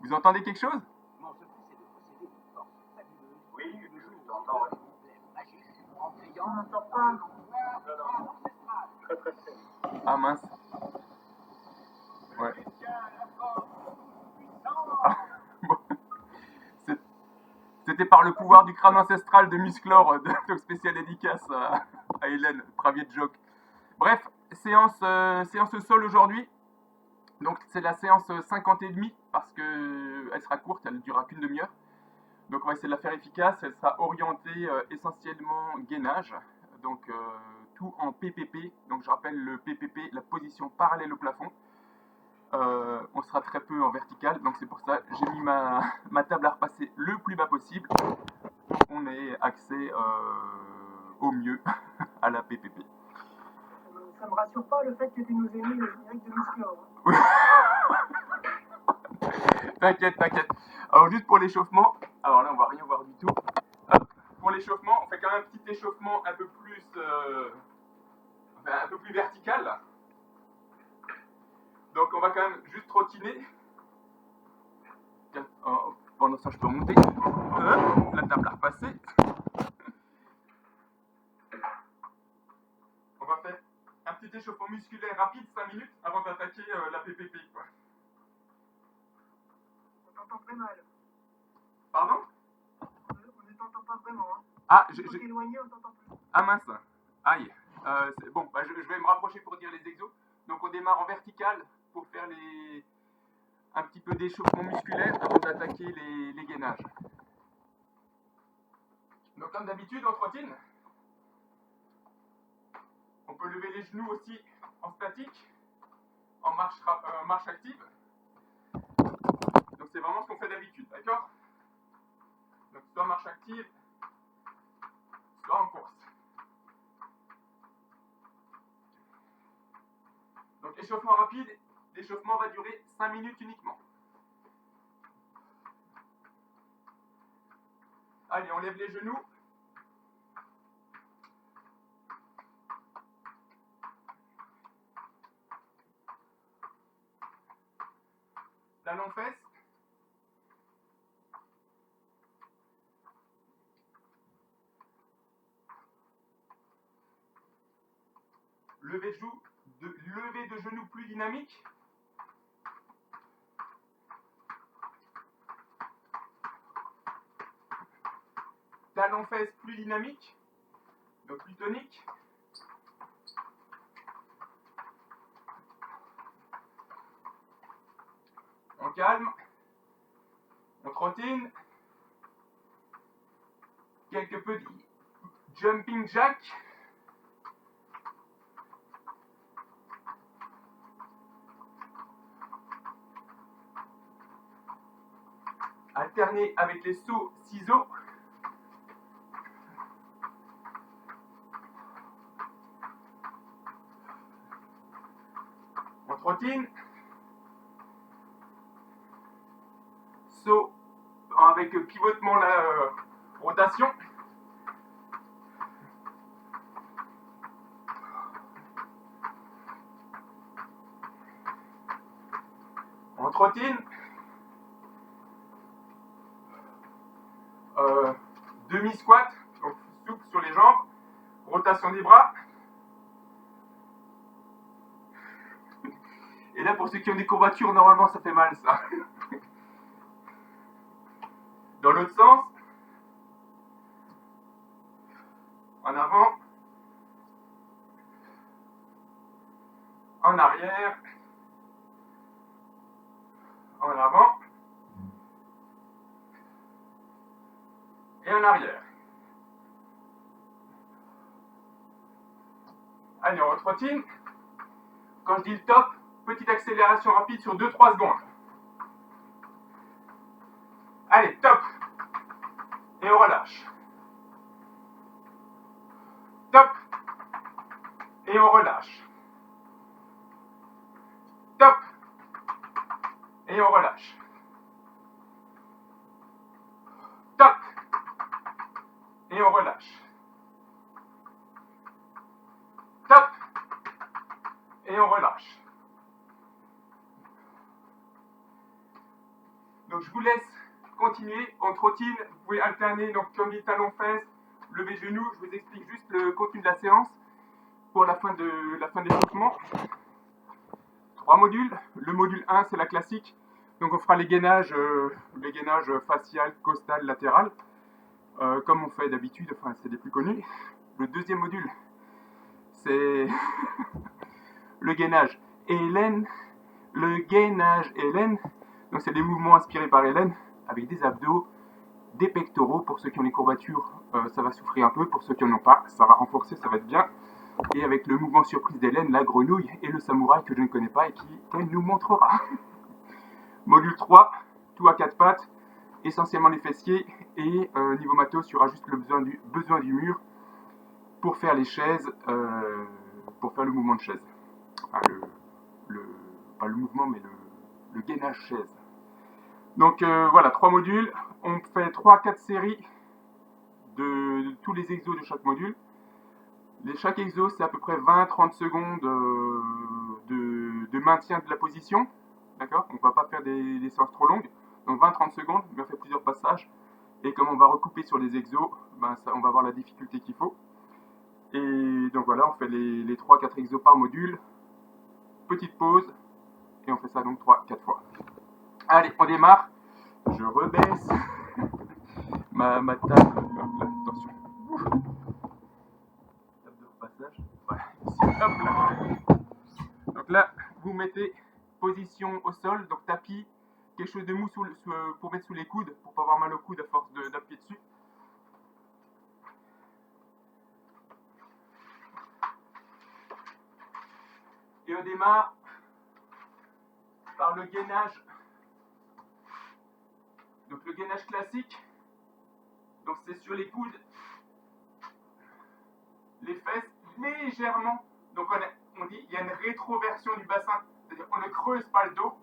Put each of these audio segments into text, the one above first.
Vous entendez quelque chose? Mon secret, c'est de posséder une force fabuleuse. Oui, Le jour je t'entends, ouais. magique, en criant. On n'entend pas. Non. Très très faible. Ah mince. Ouais. Bon. C'était par le pouvoir du crâne ancestral de Musclor, donc spécial dédicace à Hélène, Private Joke. Bref, séance sol aujourd'hui. Donc c'est la séance 50 et demi parce que elle sera courte, elle ne durera qu'une demi-heure. Donc on va essayer de la faire efficace. Elle sera orientée essentiellement gainage. Donc tout en PPP. Donc je rappelle le PPP, la position parallèle au plafond. On sera très peu en vertical. Donc c'est pour ça que j'ai mis ma table à repasser le plus bas possible. On ait accès au mieux à la PPP. Ça me rassure pas le fait que tu nous aies mis le générique de Musclor. Oui. T'inquiète. Alors juste pour l'échauffement, alors là on va rien voir du tout. Hop. Pour l'échauffement, on fait quand même un petit échauffement un peu plus vertical. Donc on va quand même juste trottiner. Pendant ça je peux monter. La table à repasser. On va faire un petit échauffement musculaire rapide, 5 minutes, avant d'attaquer la PPP. Quoi. On t'entend très mal. Pardon? On ne t'entend pas vraiment. Hein. Ah, Quand t'es éloigné, on t'entend plus. Ah mince. Aïe. Bon, bah, je vais me rapprocher pour dire les exos. Donc on démarre en vertical pour faire un petit peu d'échauffement musculaire avant d'attaquer les gainages. Donc comme d'habitude, on trottine. On peut lever les genoux aussi en statique, en marche active. Donc c'est vraiment ce qu'on fait d'habitude, d'accord? Donc soit marche active, soit en course. Donc échauffement rapide, l'échauffement va durer 5 minutes uniquement. Allez, on lève les genoux. Talons fesses. Lever de genoux plus dynamique. Talons fesses plus dynamique. Donc plus tonique. On calme. On trottine. Quelques petits jumping jack. Alterner avec les sauts ciseaux. On trottine. Saut avec pivotement la rotation. On trottine. Demi-squat, donc souple sur les jambes. Rotation des bras. Et là, pour ceux qui ont des courbatures, normalement, ça fait mal, ça. Dans l'autre sens. En avant. En arrière. En avant. Et en arrière. Allez, on retrottine. Quand je dis le top, petite accélération rapide sur 2-3 secondes. Allez, top. Et on relâche. Top. Et on relâche. Top. Et on relâche. Top. Et on relâche. Top. Et on relâche. Donc Donc je vous laisse continuer en trottine. Vous pouvez alterner, donc comme dit talons-fesses, lever genoux. Je vous explique juste le contenu de la séance pour la fin de l'échauffement. 3 modules. Le module 1, c'est la classique. Donc on fera les gainages facial, costal, latéral. Comme on fait d'habitude, enfin c'est les plus connus. Le deuxième module, c'est le gainage Hélène. Le gainage Hélène, donc c'est des mouvements inspirés par Hélène, avec des abdos, des pectoraux. Pour ceux qui ont les courbatures, ça va souffrir un peu. Pour ceux qui n'en ont pas, ça va renforcer, ça va être bien. Et avec le mouvement surprise d'Hélène, la grenouille et le samouraï que je ne connais pas et qu'elle nous montrera. Module 3, tout à 4 pattes, essentiellement les fessiers. Et niveau matos, il y aura juste le besoin du mur pour faire les chaises, pour faire le mouvement de chaise. Enfin, pas le mouvement, mais le gainage chaise. Donc voilà, 3 modules. On fait 3-4 séries de tous les exos de chaque module. Chaque exo, c'est à peu près 20-30 secondes de maintien de la position. D'accord? On ne va pas faire des séances trop longues. Donc 20-30 secondes, mais on fait plusieurs passages. Et comme on va recouper sur les exos, on va avoir la difficulté qu'il faut. Et donc voilà, on fait les 3-4 exos par module. Petite pause. Et on fait ça donc 3-4 fois. Allez, on démarre. Je rebaisse ma table. Attention. Table de repassage. Voilà, ici, hop là. Donc là, vous mettez position au sol, donc tapis, quelque chose de mou pour mettre sous les coudes, pour pas avoir mal au coude à force d'appuyer dessus. Et on démarre par le gainage. Donc le gainage classique, donc c'est sur les coudes, les fesses légèrement. Donc on dit il y a une rétroversion du bassin, c'est-à-dire on ne creuse pas le dos,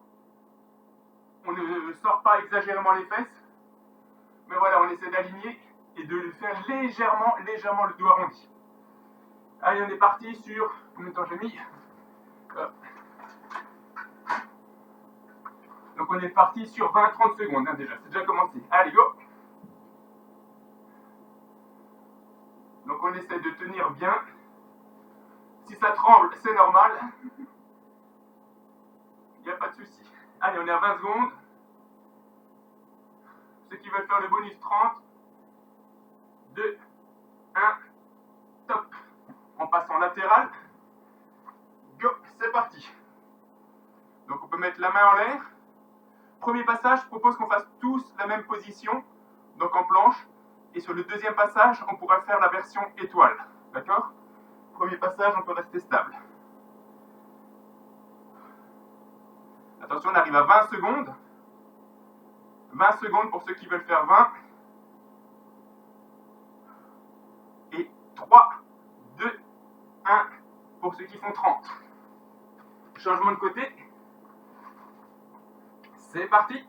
on ne sort pas exagérément les fesses, mais voilà, on essaie d'aligner et de faire légèrement le dos arrondi. Allez, on est parti sur combien de temps j'ai mis. Donc on est parti sur 20-30 secondes déjà, c'est déjà commencé. Allez, go. Donc on essaie de tenir bien. Si ça tremble, c'est normal. Il n'y a pas de souci. Allez, on est à 20 secondes. Ceux qui veulent faire le bonus, 30. 2, 1, top. On passe en latéral. Go, c'est parti. Donc on peut mettre la main en l'air. Premier passage, je propose qu'on fasse tous la même position, donc en planche. Et sur le deuxième passage, on pourra faire la version étoile. D'accord? Premier passage, on peut rester stable. Attention, on arrive à 20 secondes. 20 secondes pour ceux qui veulent faire 20. Et 3, 2, 1 pour ceux qui font 30. Changement de côté. C'est parti.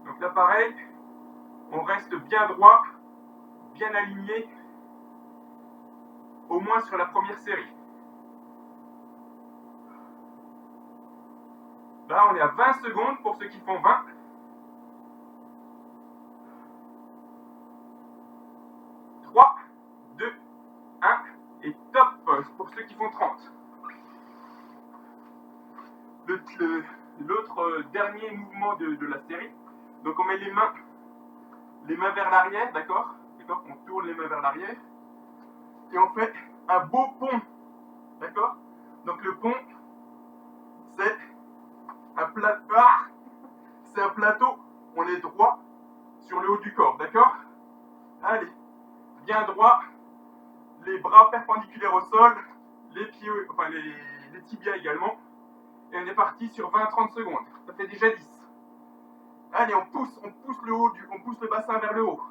Donc là, pareil, on reste bien droit, bien aligné, au moins sur la première série. Là, on est à 20 secondes pour ceux qui font 20. Et top pour ceux qui font 30. L'autre dernier mouvement de la série. Donc on met les mains vers l'arrière, d'accord? On tourne les mains vers l'arrière. Et on fait un beau pont. D'accord? Donc le pont, c'est un plateau. On est droit sur le haut du corps, d'accord? Allez, bien droit. Les bras perpendiculaires au sol, les pieds, enfin les tibias également. Et on est parti sur 20-30 secondes. Ça fait déjà 10. Allez, on pousse on pousse le bassin vers le haut.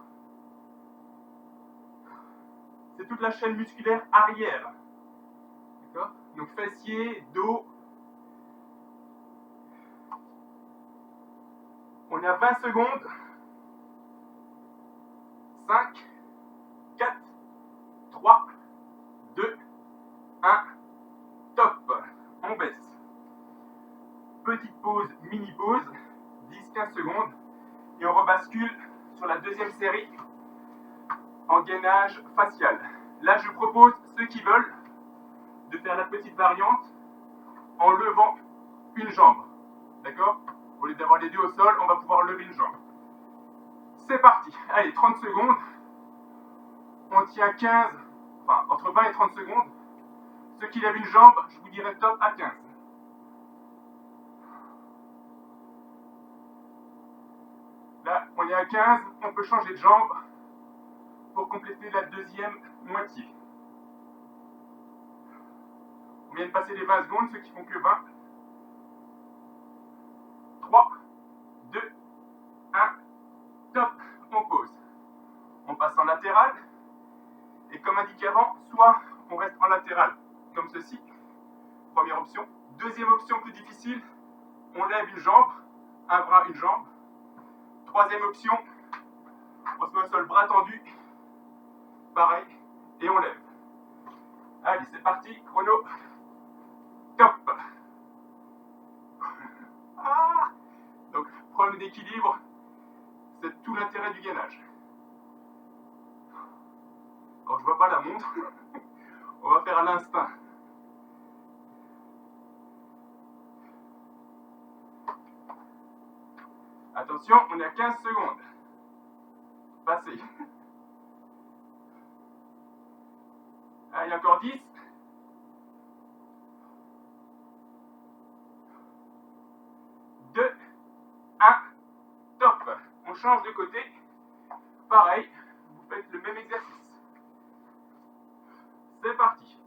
C'est toute la chaîne musculaire arrière. D'accord? Donc fessier, dos. On est à 20 secondes. 5, 4, 3, 2, 1, top. mini pause, 10-15 secondes, et on rebascule sur la deuxième série en gainage facial. Là, je propose ceux qui veulent de faire la petite variante en levant une jambe. D'accord? Au lieu d'avoir les deux au sol, on va pouvoir lever une jambe. C'est parti. Allez, 30 secondes. On tient 15, enfin entre 20 et 30 secondes. Ceux qui lèvent une jambe, je vous dirai top à 15. Là, on est à 15, on peut changer de jambe pour compléter la deuxième moitié. On vient de passer les 20 secondes, ceux qui font que 20. 3, 2, 1, top, on pose. On passe en latéral. Et comme indiqué avant, soit on reste en latéral, comme ceci, première option. Deuxième option plus difficile, on lève une jambe, un bras, une jambe. Troisième option, on se met au sol, bras tendu, pareil, et on lève. Allez, c'est parti, chrono, top. Ah, donc, problème d'équilibre, c'est tout l'intérêt du gainage. Alors, je vois pas la montre, on va faire à l'instinct. Attention, on est à 15 secondes. Passé. Allez, encore 10. 2, 1, top. On change de côté. Pareil, vous faites le même exercice. C'est parti.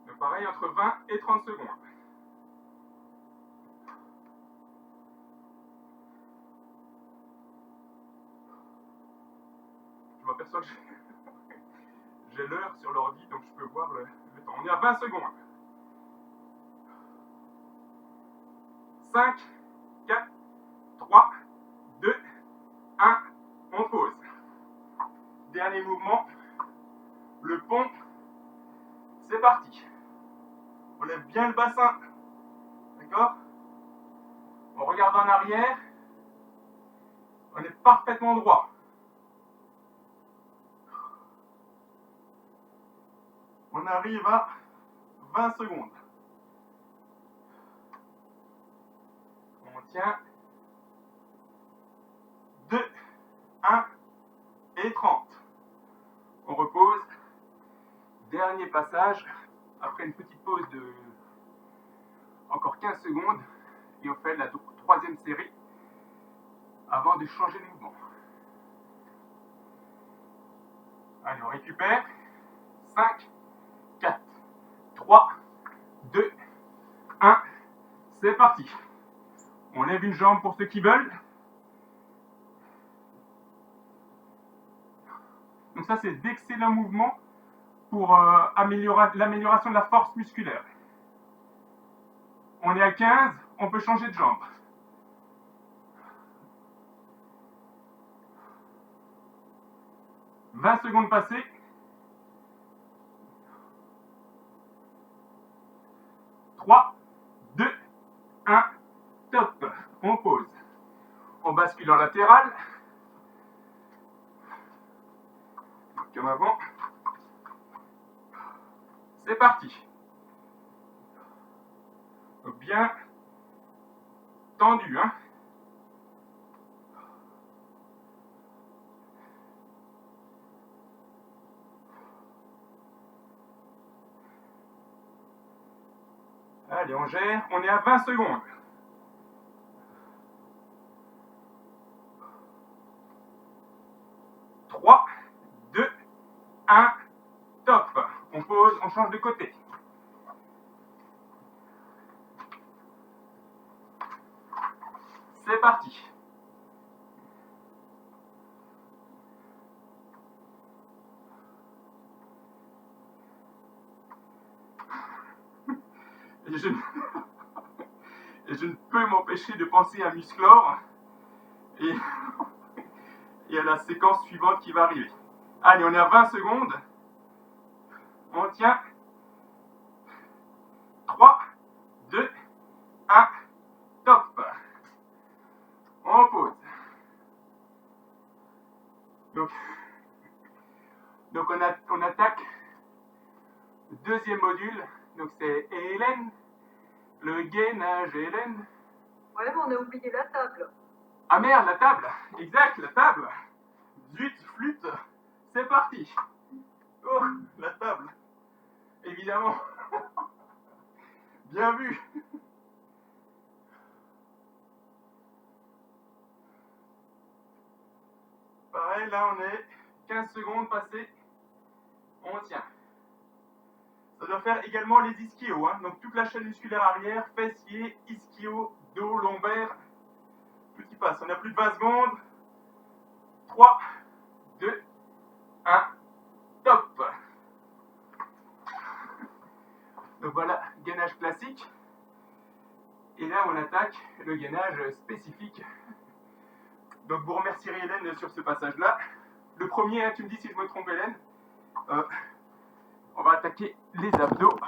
Donc pareil, entre 20 et 30 secondes. Je m'aperçois que j'ai l'heure sur l'ordi, donc je peux voir le temps. On est à 20 secondes. 5, 4, 3, 2, 1, on pose. Dernier mouvement, le pont, c'est parti. On lève bien le bassin, d'accord? On regarde en arrière, on est parfaitement droit. On arrive à 20 secondes. On tient 2, 1 et 30. On repose. Dernier passage. Après une petite pause de encore 15 secondes. Et on fait la troisième série avant de changer de mouvement. Allez, on récupère. 5, 4, 3, 2, 1. C'est parti. On lève une jambe pour ceux qui veulent. Donc ça, c'est d'excellents mouvements pour l'amélioration de la force musculaire. On est à 15, on peut changer de jambe. « 20 secondes passées. 3, 2, 1, top. On pose. On bascule en latéral. Comme avant. C'est parti. Donc bien tendu, hein. Allez, on gère. On est à 20 secondes. « 3, 2, 1, top. On pose, on change de côté. C'est parti. Et je ne peux m'empêcher de penser à Musclor et à la séquence suivante qui va arriver. Allez, on est à 20 secondes. On tient Donc on attaque le deuxième module. Donc c'est Hélène, le gainage Hélène. Ouais, mais on a oublié la table. Ah merde, la table. Exact, la table. Zut, flûte. C'est parti. Oh, la table. Évidemment. Bien vu. Pareil, là on est 15 secondes passées. On tient. Ça doit faire également les ischios, hein. Donc toute la chaîne musculaire arrière, fessier, ischio, dos, lombaire. Tout y passe. On a plus de 20 secondes. 3, 2, 1, top. Donc voilà, gainage classique. Et là, on attaque le gainage spécifique. Donc vous remercierez Hélène sur ce passage-là. Le premier, tu me dis si je me trompe Hélène. On va attaquer les abdos.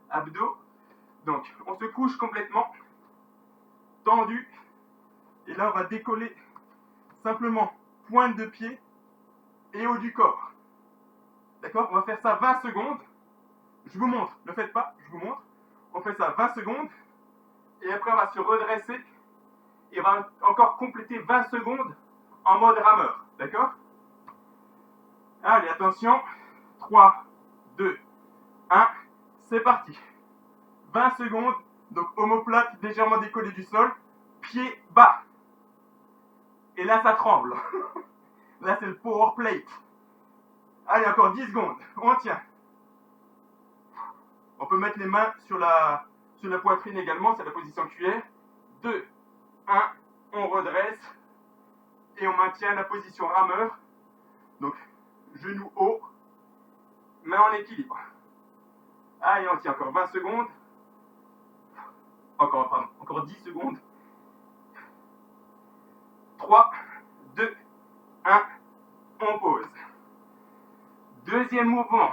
Abdos. Donc on se couche complètement, tendu. Et là, on va décoller simplement pointe de pied et haut du corps. D'accord? On va faire ça 20 secondes. Je vous montre, ne faites pas, je vous montre. On fait ça 20 secondes. Et après, on va se redresser. Et on va encore compléter 20 secondes en mode rameur. D'accord? Allez, attention. 3, 2, 1. C'est parti. 20 secondes. Donc, omoplate légèrement décollé du sol. Pied bas. Et là, ça tremble. Là, c'est le power plate. Allez, encore 10 secondes. On tient. On peut mettre les mains sur la poitrine également. C'est la position cuillère. 2, 1. On redresse. Et on maintient la position rameur. Donc, genou haut. Main en équilibre. Allez, on tient encore 20 secondes. Encore 10 secondes. 3, 2, 1. On pose. Deuxième mouvement.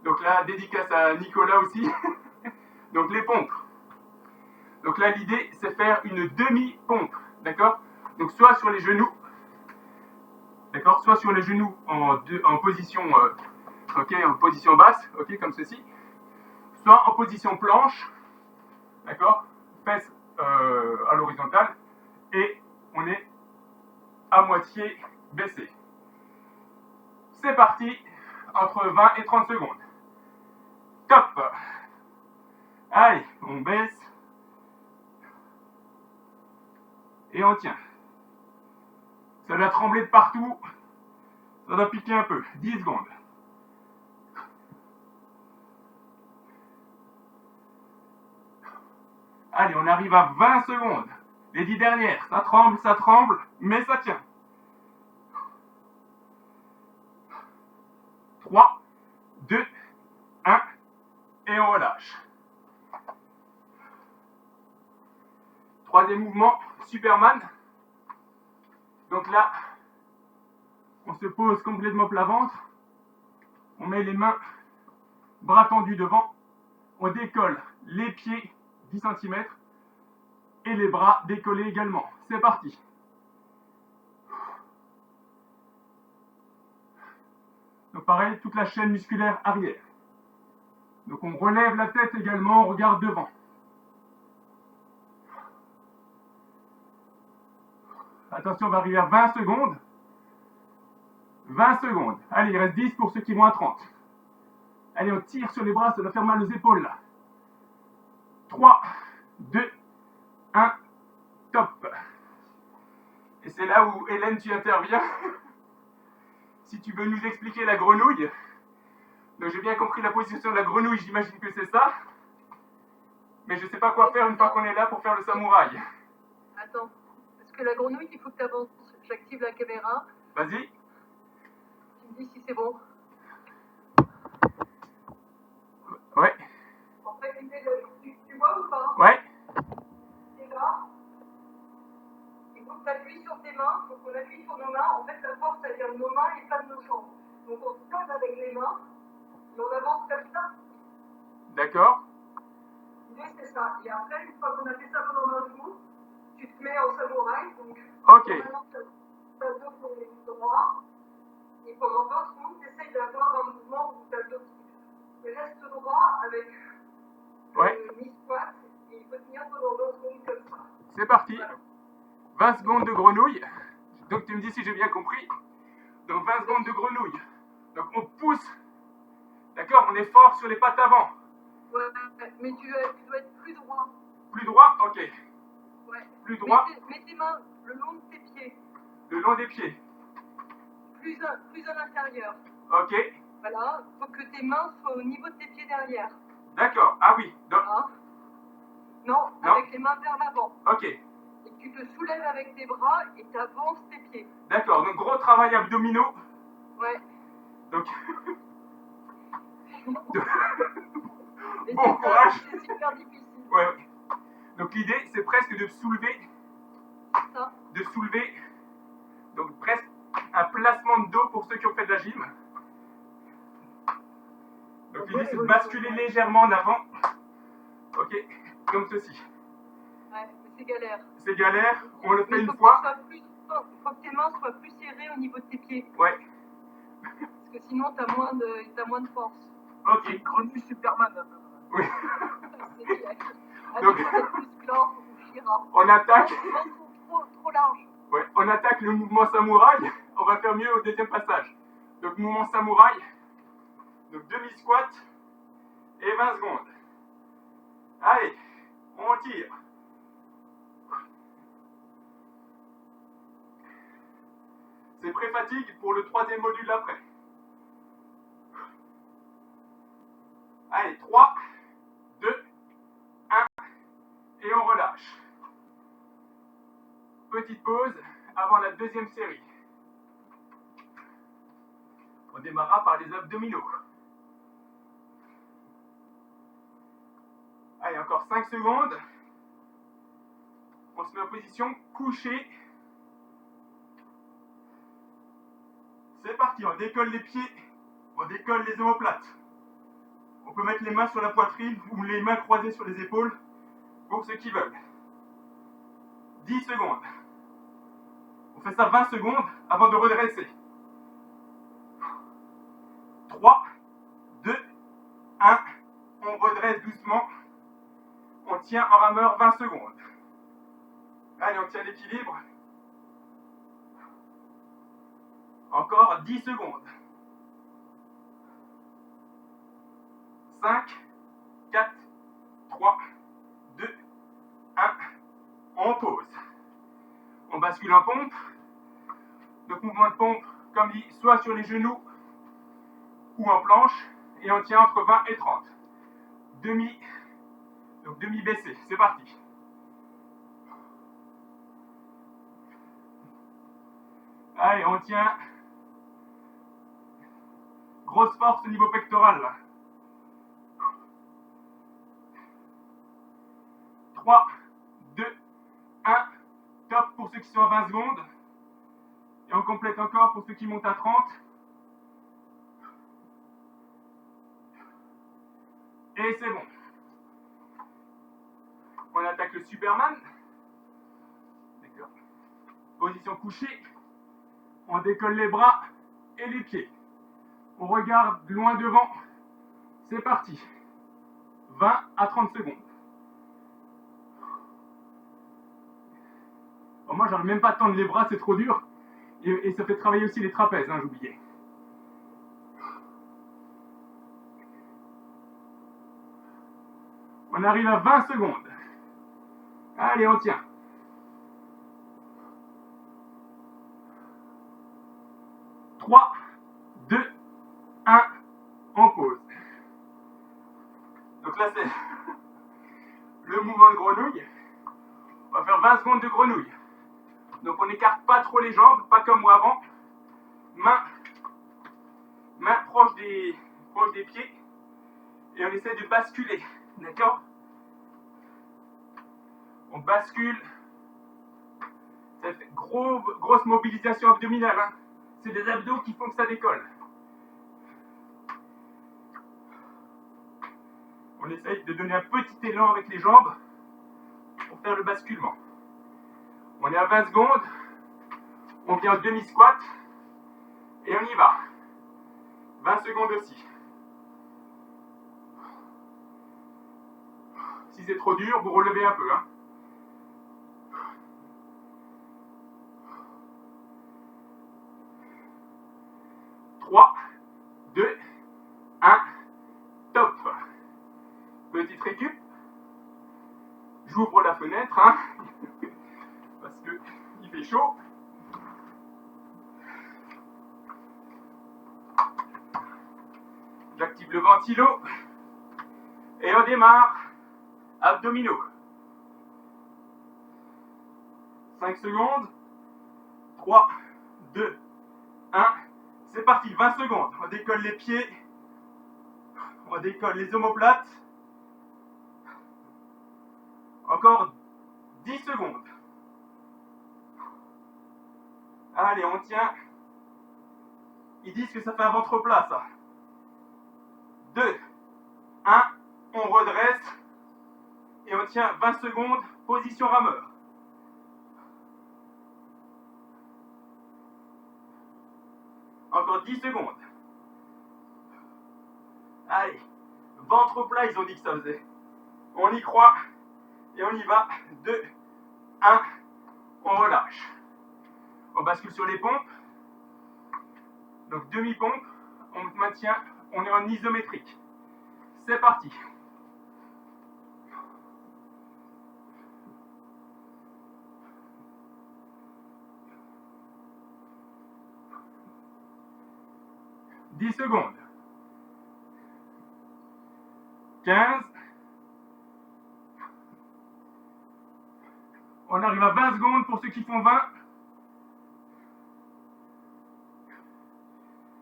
Donc là, dédicace à Nicolas aussi. Donc les pompes. Donc là, l'idée, c'est faire une demi-pompe. D'accord? Donc soit sur les genoux. D'accord? Soit sur les genoux en position, en position basse, ok, comme ceci. Soit en position planche. D'accord? Fesses à l'horizontale. Et on est à moitié baissé. C'est parti. Entre 20 et 30 secondes. Top. Allez, on baisse. Et on tient. Ça doit trembler de partout. Ça doit piquer un peu. 10 secondes. Allez, on arrive à 20 secondes. Les 10 dernières. Ça tremble, mais ça tient. 3, 2, 1. Et on relâche. Troisième mouvement, Superman. Donc là, on se pose complètement plat ventre. On met les mains, bras tendus devant. On décolle les pieds 10 cm et les bras décollés également. C'est parti. Donc pareil, toute la chaîne musculaire arrière. Donc on relève la tête également, on regarde devant. Attention, on va arriver à 20 secondes. 20 secondes. Allez, il reste 10 pour ceux qui vont à 30. Allez, on tire sur les bras, ça doit faire mal aux épaules là. 3, 2, 1, top. Et c'est là où, Hélène, tu interviens. Si tu veux nous expliquer la grenouille. Donc j'ai bien compris la position de la grenouille, j'imagine que c'est ça. Mais je sais pas quoi faire une fois qu'on est là pour faire le samouraï. Attends, parce que la grenouille, il faut que tu avances. J'active la caméra. Vas-y. Tu me dis si c'est bon. Ouais. En fait, tu vois ou pas? Ouais. C'est là. Il faut que tu appuies sur tes mains, il faut qu'on appuie sur nos mains. En fait, la force, elle vient de nos mains et pas de nos jambes. Donc on se pose avec les mains et on avance comme ça. D'accord. L'idée, c'est ça. Et après, une fois qu'on a fait ça pendant 20 jours, tu te mets en samouraï. Donc, Ok. normalement, tu as le dos pour les droits. Et pendant 20 secondes, tu essayes d'avoir un mouvement où tu as le dos qui reste droit avec Ouais. le mi-squat. Et il faut tenir pendant 20 secondes comme ça. C'est parti. Voilà. 20 secondes de grenouille. Donc tu me dis si j'ai bien compris. Donc 20 secondes de grenouille. Donc on pousse. D'accord, on est fort sur les pattes avant. Ouais, mais tu dois être plus droit. Plus droit, ok. Ouais. Plus droit, Mets tes mains le long de tes pieds. le long des pieds. Plus à l'intérieur. Ok. Voilà, il faut que tes mains soient au niveau de tes pieds derrière. D'accord. Ah oui. Donc, Hein? Non, avec les mains vers l'avant. ok. Et tu te soulèves avec tes bras et tu avances tes pieds. D'accord. Donc gros travail abdominaux. Ouais. Donc Et bon c'est ça, courage. c'est super difficile. Ouais. Donc l'idée c'est presque de soulever. Ça. De soulever. Donc presque un placement de dos pour ceux qui ont fait de la gym. Donc l'idée c'est de basculer légèrement en avant. Ok. Comme ceci. Ouais, mais c'est galère. C'est galère. On le fait Mais une faut que fois. il faut que tes mains soient plus serrées au niveau de tes pieds. Ouais. Parce que sinon, t'as moins de force. Ok. Grenouille Superman. Oui. C'est bien. Donc- Avec peut-être Musclor ou Shira. On attaque. Les mains sont trop larges. Ouais. On attaque le mouvement samouraï. On va faire mieux au deuxième passage. Donc mouvement samouraï. Donc demi-squat. Et 20 secondes. Allez. On tire. C'est pré-fatigue pour le troisième module d'après. Allez, 3, 2, 1, et on relâche. Petite pause avant la deuxième série. On démarrera par les abdominaux. Allez, encore 5 secondes. On se met en position couchée. C'est parti, on décolle les pieds, on décolle les omoplates. On peut mettre les mains sur la poitrine ou les mains croisées sur les épaules pour ceux qui veulent. 10 secondes. On fait ça 20 secondes avant de redresser. 3, 2, 1. On redresse doucement. On tient en rameur 20 secondes. Allez, on tient l'équilibre. Encore 10 secondes. 5, 4, 3, 2, 1. On pose. On bascule en pompe. Donc mouvement de pompe, comme dit, soit sur les genoux ou en planche. Et on tient entre 20 et 30. Donc demi baissé. C'est parti. Allez, on tient. Grosse force au niveau pectoral là. 3, 2, 1. Top pour ceux qui sont à 20 secondes. Et on complète encore pour ceux qui montent à 30. Et c'est bon. On attaque le Superman. D'accord. Position couchée. On décolle les bras et les pieds. On regarde loin devant. C'est parti. 20 à 30 secondes. Bon, moi, j'arrive même pas à tendre les bras, c'est trop dur. Et ça fait travailler aussi les trapèzes, hein, j'oubliais. On arrive à 20 secondes. Allez, on tient. 3, 2, 1, on pose. Donc là, c'est le mouvement de grenouille. On va faire 20 secondes de grenouille. Donc on n'écarte pas trop les jambes, pas comme moi avant. Main proche des pieds. Et on essaie de basculer. D'accord? On bascule. Ça fait grosse mobilisation abdominale. Hein. C'est des abdos qui font que ça décolle. On essaye de donner un petit élan avec les jambes pour faire le basculement. On est à 20 secondes. On vient au demi-squat. Et on y va. 20 secondes aussi. Si c'est trop dur, vous relevez un peu. Hein. Trois, 2, 1, top. Petite récup. J'ouvre la fenêtre, hein, parce que il fait chaud. J'active le ventilo et on démarre. Abdominaux. 5 secondes. 3, 2, 1. C'est parti, 20 secondes. On décolle les pieds. On décolle les omoplates. Encore 10 secondes. Allez, on tient. Ils disent que ça fait un ventre plat, ça. 2, 1. On redresse. Et on tient 20 secondes. Position rameur. Encore 10 secondes. Allez. Ventre plat, ils ont dit que ça faisait. On y croit. Et on y va. 2, 1. On relâche. On bascule sur les pompes. Donc demi-pompe. On maintient. On est en isométrique. C'est parti. « 10 secondes. 15. On arrive à 20 secondes pour ceux qui font 20.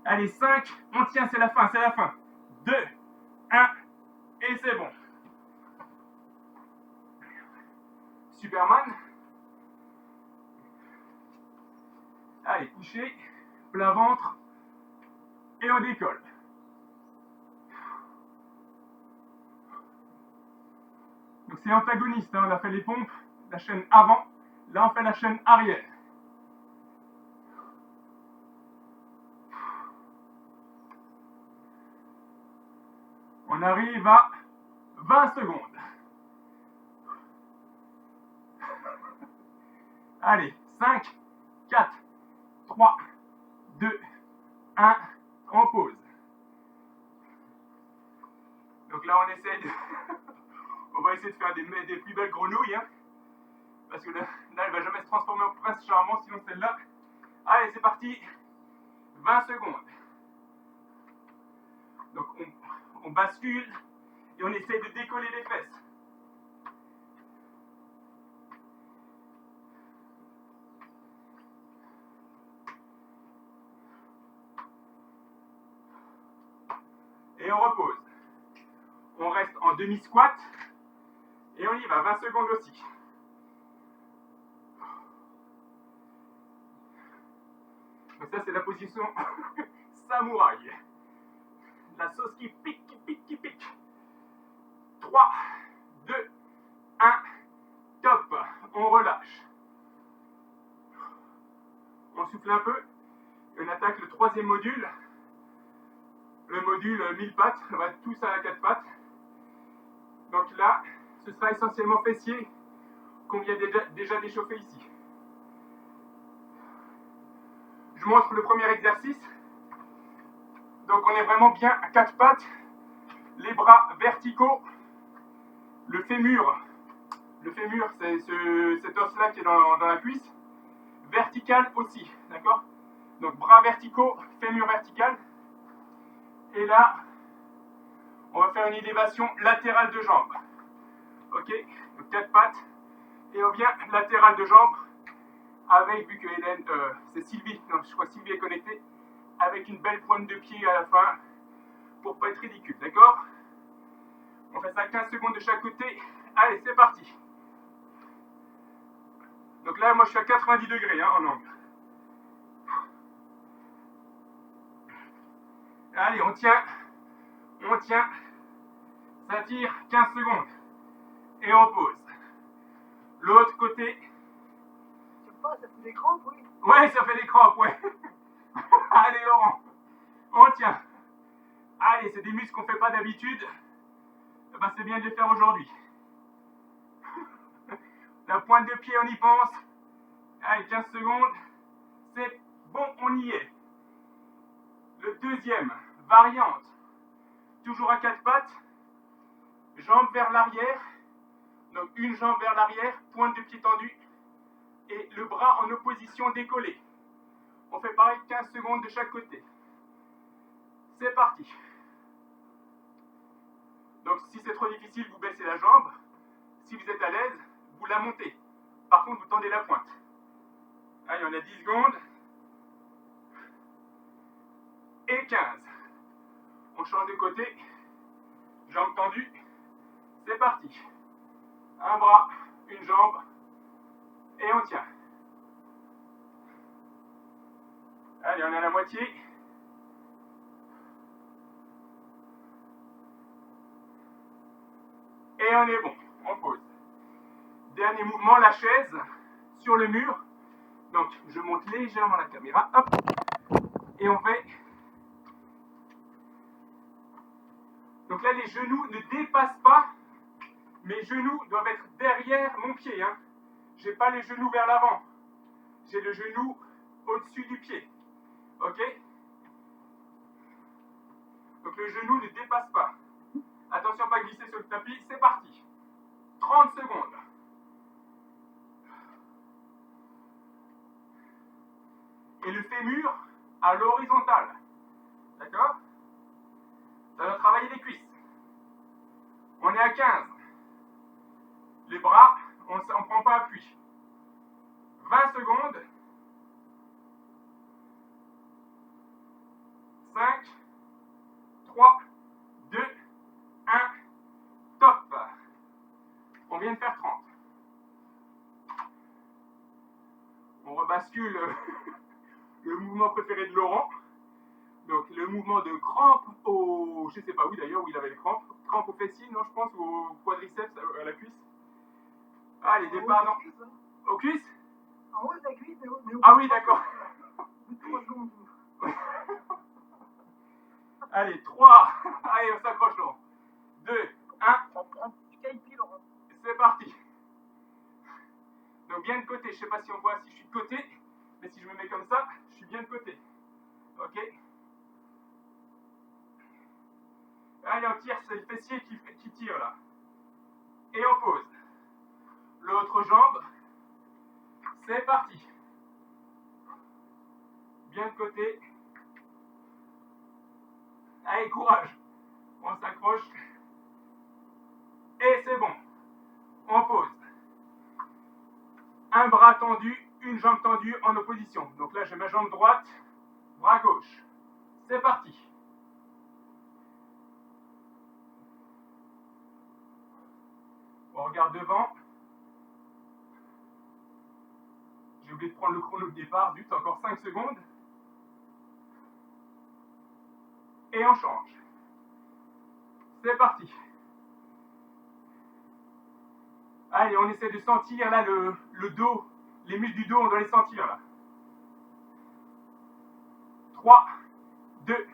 Allez, 5. On tient, c'est la fin, c'est la fin. 2, 1. Et c'est bon. Superman. Allez, couché. Plat ventre. Et on décolle. Donc c'est antagoniste, hein. On a fait les pompes, la chaîne avant, là on fait la chaîne arrière. On arrive à 20 secondes. Allez, 5, 4, 3, 2, 1. On pause. Donc là, on essaie de... on va essayer de faire des plus belles grenouilles. Hein, parce que là, elle va jamais se transformer en prince charmant, sinon celle-là. Allez, c'est parti. 20 secondes. Donc on bascule et on essaie de décoller les fesses. Et on repose. On reste en demi-squat. Et on y va, 20 secondes aussi. Donc ça, c'est la position samouraï. La sauce qui pique, qui pique, qui pique. 3, 2, 1. Top. On relâche. On souffle un peu. Et on attaque le troisième module. Le module 1000 pattes. On va tous à 4 pattes. Donc là, ce sera essentiellement fessier qu'on vient déjà d'échauffer ici. Je montre le premier exercice. Donc on est vraiment bien à 4 pattes. Les bras verticaux. Le fémur, c'est cet os-là qui est dans la cuisse. Vertical aussi, d'accord? Donc bras verticaux, fémur vertical. Et là, on va faire une élévation latérale de jambes. Ok? Donc 4 pattes. Et on vient latérale de jambes avec, vu que Hélène, c'est Sylvie, non, je crois que Sylvie est connectée, avec une belle pointe de pied à la fin pour pas être ridicule, d'accord? On fait ça 15 secondes de chaque côté. Allez, c'est parti. Donc là, moi, je suis à 90 degrés hein, en angle. Allez, on tient. On tient. Ça tire 15 secondes. Et on pose. L'autre côté. Ouais, ça fait des crampes, ouais. Allez, Laurent, on tient. Allez, c'est des muscles qu'on fait pas d'habitude. Eh ben, c'est bien de les faire aujourd'hui. La pointe de pied, on y pense. Allez, 15 secondes. C'est bon, on y est. Le deuxième, variante. Toujours à quatre pattes. Jambes vers l'arrière. Donc une jambe vers l'arrière, pointe de pied tendue. Et le bras en opposition décollé. On fait pareil 15 secondes de chaque côté. C'est parti. Donc si c'est trop difficile, vous baissez la jambe. Si vous êtes à l'aise, vous la montez. Par contre, vous tendez la pointe. Allez, on a 10 secondes. Et 15. On change de côté. Jambes tendues. C'est parti. Un bras, une jambe. Et on tient. Allez, on est à la moitié. Et on est bon. On pose. Dernier mouvement, la chaise sur le mur. Donc, je monte légèrement la caméra. Hop. Et on fait. Donc là, les genoux ne dépassent pas. Mes genoux doivent être derrière mon pied. Hein. Je n'ai pas les genoux vers l'avant. J'ai le genou au-dessus du pied. Ok? Donc le genou ne dépasse pas. Attention, pas glisser sur le tapis. C'est parti. 30 secondes. Et le fémur à l'horizontale. D'accord? Ça va travailler les cuisses. On est à 15. Les bras, on ne prend pas appui. 20 secondes. 5, 3, 2, 1, top. On vient de faire 30. On rebascule le mouvement préféré de Laurent. Donc le mouvement de crampe au... Je sais pas où d'ailleurs, où il avait les crampes. Crampe au fessier, non je pense, ou au quadriceps, à la cuisse. Ah, les départs, non. Aux cuisses? En haut de la cuisse, mais au Ah oui, d'accord. 3 secondes. Allez, 3. Allez, on s'accroche, Laurent. 2, 1. C'est parti. Donc bien de côté, je sais pas si on voit si je suis de côté, mais si je me mets comme ça, je suis bien de côté. Ok? Allez, on tire, c'est le fessier qui tire là. Et on pose. L'autre jambe. C'est parti. Bien de côté. Allez, courage. On s'accroche. Et c'est bon. On pose. Un bras tendu, une jambe tendue en opposition. Donc là, j'ai ma jambe droite, bras gauche. C'est parti. On regarde devant. J'ai oublié de prendre le chrono de départ. Zut, encore 5 secondes. Et on change. C'est parti. Allez, on essaie de sentir là le dos. Les muscles du dos, on doit les sentir là. 3, 2,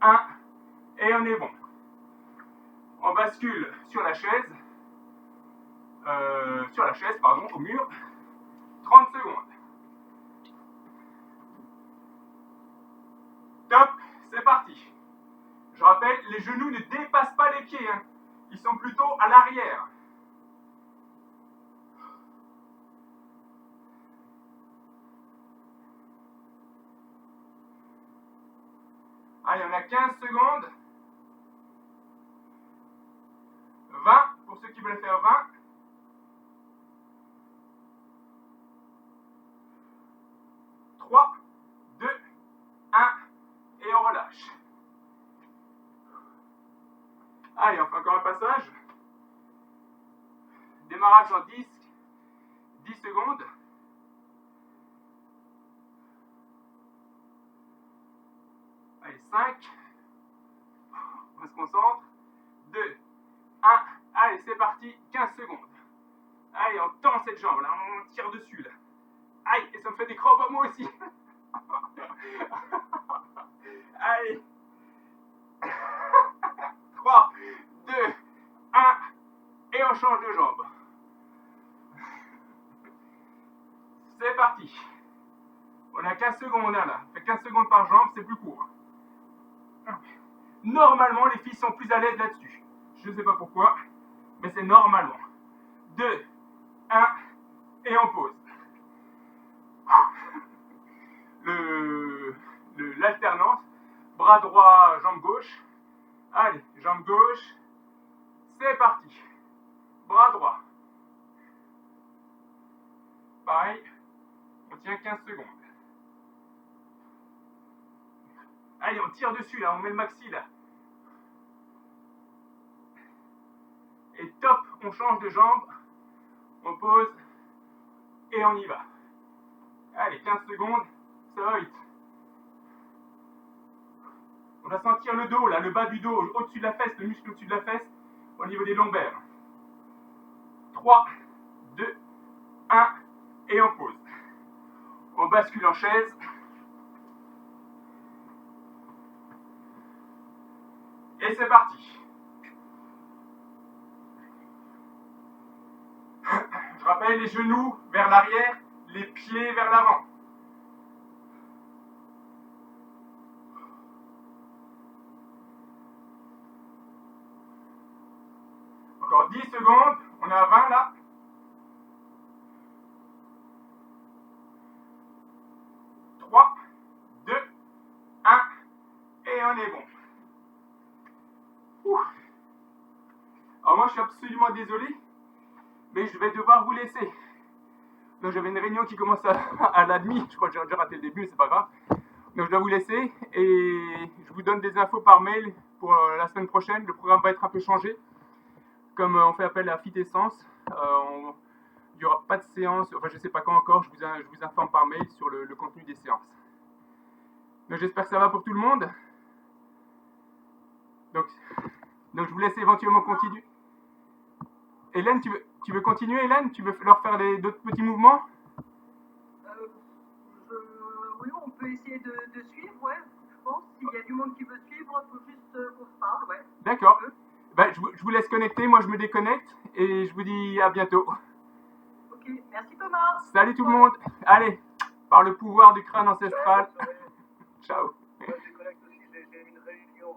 1. Et on est bon. On bascule sur la chaise. Pardon, au mur. 30 secondes. Top, c'est parti. Je rappelle, les genoux ne dépassent pas les pieds. Hein. Ils sont plutôt à l'arrière. Allez, on a 15 secondes. 20, pour ceux qui veulent faire 20. 3, 2, 1, et on relâche. Allez, on fait encore un passage. Démarrage en 10 secondes. Allez, 5. On se concentre. 2, 1. Allez, c'est parti. 15 secondes. Allez, on tend cette jambe. Là, on tire dessus. Là. Aïe, et ça me fait des crampes. Oh, moi aussi. Allez. 3, 2, 1. Et on change de jambe. C'est parti. On a 15 secondes là. On fait 15 secondes par jambe, c'est plus court. Normalement, les filles sont plus à l'aise là-dessus. Je ne sais pas pourquoi, mais c'est normalement. 2, 1, et on pose. L'alternance. Bras droit, jambe gauche. Allez, jambe gauche. C'est parti. Bras droit. Pareil. On tient 15 secondes. Allez, on tire dessus là, on met le maxi là. Et top, on change de jambe. On pose. Et on y va. Allez, 15 secondes. Ça va vite. On va sentir le dos là, le bas du dos, au-dessus de la fesse, le muscle au-dessus de la fesse, au niveau des lombaires. 3, 2, 1, et on pose. On bascule en chaise. Et c'est parti. Je rappelle les genoux vers l'arrière, les pieds vers l'avant. Encore 10 secondes, on est à 20 là. 3, 2, 1, et on est bon. Ouh. Alors moi je suis absolument désolé, mais je vais devoir vous laisser. Donc j'avais une réunion qui commence à la demi, je crois que j'ai déjà raté le début, mais c'est pas grave. Donc je dois vous laisser et je vous donne des infos par mail pour la semaine prochaine. Le programme va être un peu changé. Comme on fait appel à Fit Essence, il n'y aura pas de séance, enfin je ne sais pas quand encore, je vous informe par mail sur le contenu des séances. Donc j'espère que ça va pour tout le monde. Donc je vous laisse éventuellement continuer. Hélène, tu veux continuer, Hélène? Tu veux leur faire d'autres petits mouvements? Oui, on peut essayer de suivre, ouais. Je pense, s'il y a du monde qui veut suivre, il faut juste qu'on se parle, ouais. D'accord. Ben, je vous laisse connecter, moi je me déconnecte et je vous dis à bientôt. Ok, merci Thomas. Salut tout le monde. Allez, par le pouvoir du crâne ancestral. Ciao. Moi, je déconnecte aussi, j'ai une réunion.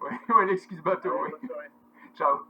Ouais, l'excuse bateau, ouais. Bonne soirée. Ciao.